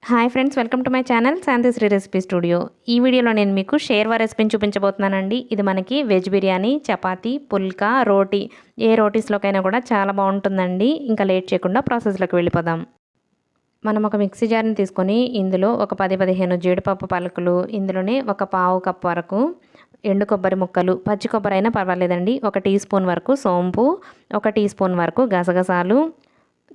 Hi friends, welcome to my channel Shantisri recipe studio. ఈ వీడియోలో నేను మీకు షేర్వా రెసిపీని చూపించబోతున్నానండి. ఇది మనకి వెజ్ బిర్యానీ, చపాతీ, పుల్కా, రోటీ ఏ రోటీస్లోకైనా కూడా చాలా బాగుంటుందండి. ఇంకా లేట్ చేయకుండా ప్రాసెస్లోకి వెళ్ళిపోదాం. మనం ఒక మిక్సీ జార్ని తీసుకొని ఇందులో ఒక 10-15 జీడిపప్పు పలుకులు, ఇందులోనే ఒక పావు కప్ వరకు ఎండు కొబ్బరి ముక్కలు, పచ్చి కొబ్బరి అయినా పర్వాలేదండి, ఒక టీ స్పూన్ వరకు సోంపు, ఒక టీ స్పూన్ వరకు గసగసాలు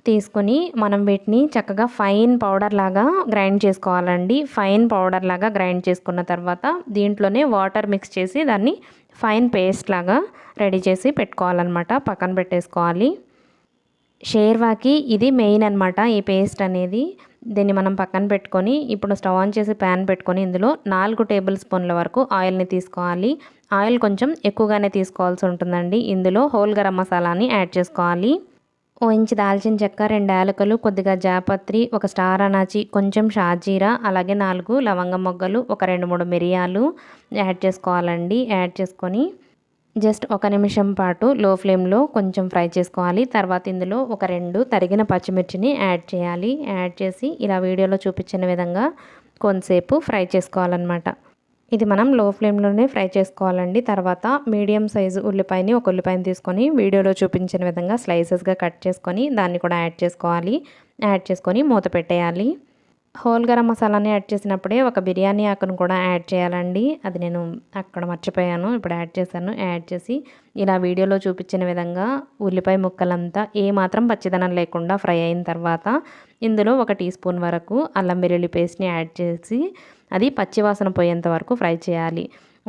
తీసుకొని మనం వీటిని చక్కగా ఫైన్ పౌడర్ లాగా గ్రైండ్ చేసుకోవాలండి. ఫైన్ పౌడర్ లాగా గ్రైండ్ చేసుకున్న తర్వాత దీంట్లోనే వాటర్ మిక్స్ చేసి దాన్ని ఫైన్ పేస్ట్ లాగా రెడీ చేసి పెట్టుకోవాలన్నమాట. పక్కన పెట్టేసుకోవాలి. షేర్వాకి ఇది మెయిన్ అనమాట, ఈ పేస్ట్ అనేది. దీన్ని మనం పక్కన పెట్టుకొని ఇప్పుడు స్టవ్ ఆన్ చేసి ప్యాన్ పెట్టుకొని ఇందులో 4 టేబుల్ స్పూన్ల వరకు ఆయిల్ని తీసుకోవాలి. ఆయిల్ కొంచెం ఎక్కువగానే తీసుకోవాల్సి ఉంటుందండి. ఇందులో హోల్ గరం మసాలాని యాడ్ చేసుకోవాలి. ఓ ఇంచు దాల్చిన చెక్క, 2 యాలకులు, కొద్దిగా జాపత్రి, ఒక స్టార్ అనాచి, కొంచెం షాజీరా, అలాగే 4 లవంగం మొగ్గలు, ఒక 2-3 మిరియాలు యాడ్ చేసుకోవాలండి. యాడ్ చేసుకొని జస్ట్ 1 నిమిషం పాటు లో ఫ్లేమ్లో కొంచెం ఫ్రై చేసుకోవాలి. తర్వాత ఇందులో ఒక 2 తరిగిన పచ్చిమిర్చిని యాడ్ చేయాలి. యాడ్ చేసి ఇలా వీడియోలో చూపించిన విధంగా కొంతసేపు ఫ్రై చేసుకోవాలన్నమాట. ఇది మనం లో ఫ్లేమ్లోనే ఫ్రై చేసుకోవాలండి. తర్వాత మీడియం సైజు ఉల్లిపాయని, ఒక ఉల్లిపాయని తీసుకొని వీడియోలో చూపించిన విధంగా స్లైసెస్గా కట్ చేసుకొని దాన్ని కూడా యాడ్ చేసుకోవాలి. యాడ్ చేసుకొని మూత పెట్టేయాలి. హోల్ గరం మసాలాని యాడ్ చేసినప్పుడే ఒక బిర్యానీ ఆకును కూడా యాడ్ చేయాలండి. అది నేను అక్కడ మర్చిపోయాను, ఇప్పుడు యాడ్ చేశాను. యాడ్ చేసి ఇలా వీడియోలో చూపించిన విధంగా ఉల్లిపాయ ముక్కలంతా ఏమాత్రం పచ్చిదనం లేకుండా ఫ్రై అయిన తర్వాత ఇందులో ఒక టీ స్పూన్ వరకు అల్లం వెల్లుల్లి పేస్ట్ని యాడ్ చేసి అది పచ్చివాసన పోయేంత వరకు ఫ్రై చేయాలి.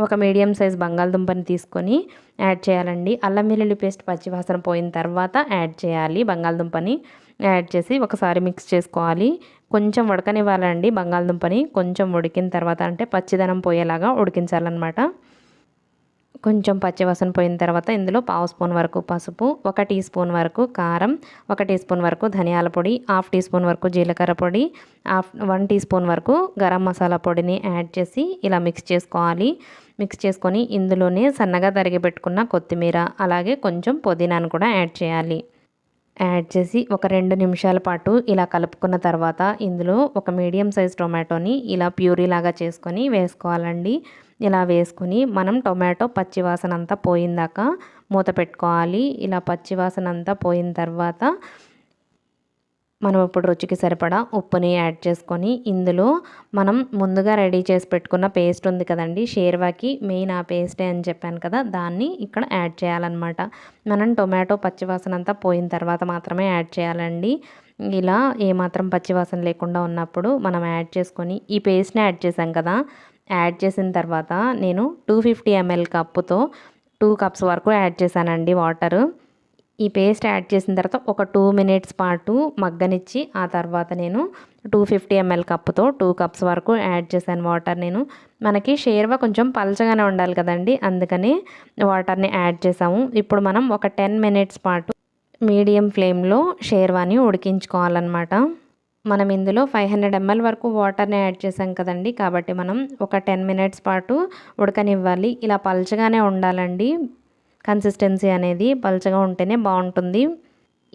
ఒక మీడియం సైజ్ బంగాళదుంపని తీసుకొని యాడ్ చేయాలండి. అల్లం వెల్లుల్లి పేస్ట్ పచ్చివాసన పోయిన తర్వాత యాడ్ చేయాలి. బంగాళదుంపని యాడ్ చేసి ఒకసారి మిక్స్ చేసుకోవాలి. కొంచెం ఉడకనివ్వాలండి బంగాళదుంపని. కొంచెం ఉడికిన తర్వాత అంటే పచ్చిదనం పోయేలాగా ఉడికించాలన్నమాట. కొంచెం పచ్చివాసన పోయిన తర్వాత ఇందులో పావు స్పూన్ వరకు పసుపు, 1 టీ స్పూన్ వరకు కారం, 1 టీ స్పూన్ వరకు ధనియాల పొడి, హాఫ్ టీ స్పూన్ వరకు జీలకర్ర పొడి, 1 టీ స్పూన్ వరకు గరం మసాలా పొడిని యాడ్ చేసి ఇలా మిక్స్ చేసుకోవాలి. మిక్స్ చేసుకొని ఇందులోనే సన్నగా తరిగి పెట్టుకున్న కొత్తిమీర, అలాగే కొంచెం పుదీనాను కూడా యాడ్ చేయాలి. యాడ్ చేసి ఒక 2 నిమిషాల పాటు ఇలా కలుపుకున్న తర్వాత ఇందులో ఒక మీడియం సైజ్ టొమాటోని ఇలా ప్యూరీ లాగా చేసుకొని వేసుకోవాలండి. ఇలా వేసుకొని మనం టొమాటో పచ్చివాసన అంతా పోయిందాకా మూత పెట్టుకోవాలి. ఇలా పచ్చివాసన అంతా పోయిన తర్వాత మనం ఇప్పుడు రుచికి సరిపడా ఉప్పుని యాడ్ చేసుకొని ఇందులో మనం ముందుగా రెడీ చేసి పెట్టుకున్న పేస్ట్ ఉంది కదండి, షేర్వాకి మెయిన్ ఆ పేస్టే అని చెప్పాను కదా, దాన్ని ఇక్కడ యాడ్ చేయాలన్నమాట. మనం టొమాటో పచ్చివాసన అంతా పోయిన తర్వాత మాత్రమే యాడ్ చేయాలండి. ఇలా ఏమాత్రం పచ్చివాసన లేకుండా ఉన్నప్పుడు మనం యాడ్ చేసుకొని ఈ పేస్ట్ని యాడ్ చేసాం కదా, యాడ్ చేసిన తర్వాత నేను 250 ml కప్పుతో 2 కప్స్ వరకు యాడ్ చేశానండి వాటరు. ఈ పేస్ట్ యాడ్ చేసిన తర్వాత ఒక 2 మినిట్స్ పాటు మగ్గనిచ్చి ఆ తర్వాత నేను 250 ml కప్పుతో 2 కప్స్ వరకు యాడ్ చేశాను వాటర్. మనకి షేర్వా కొంచెం పలచగానే ఉండాలి కదండి, అందుకని వాటర్ని యాడ్ చేసాము. ఇప్పుడు మనం ఒక 10 మినిట్స్ పాటు మీడియం ఫ్లేమ్లో షేర్వాని ఉడికించుకోవాలన్నమాట. మనం ఇందులో 500 ml వరకు వాటర్ని యాడ్ చేసాం కదండి, కాబట్టి మనం ఒక 10 మినిట్స్ పాటు ఉడకనివ్వాలి. ఇలా పలచగానే ఉండాలండి, కన్సిస్టెన్సీ అనేది పలచగా ఉంటేనే బాగుంటుంది.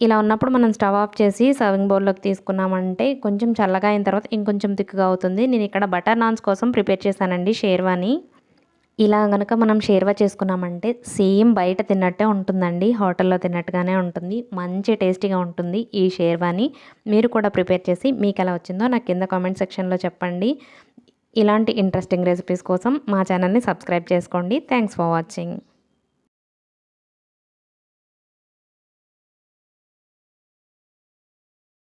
ఇలా ఉన్నప్పుడు మనం స్టవ్ ఆఫ్ చేసి సర్వింగ్ బౌల్లోకి తీసుకున్నామంటే కొంచెం చల్లగా అయిన తర్వాత ఇంకొంచెం తిక్కుగా అవుతుంది. నేను ఇక్కడ బటర్ నాన్స్ కోసం ప్రిపేర్ చేశానండి షేర్వాని. ఇలా కనుక మనం షేర్వా చేసుకున్నామంటే సేమ్ బయట తిన్నట్టే ఉంటుందండి, హోటల్లో తిన్నట్టుగానే ఉంటుంది. మంచి టేస్టీగా ఉంటుంది ఈ షేర్వాని. మీరు కూడా ప్రిపేర్ చేసి మీకు ఎలా వచ్చిందో నాకు కింద కామెంట్ సెక్షన్లో చెప్పండి. ఇలాంటి ఇంట్రెస్టింగ్ రెసిపీస్ కోసం మా ఛానల్ని సబ్స్క్రైబ్ చేసుకోండి. Thanks for watching.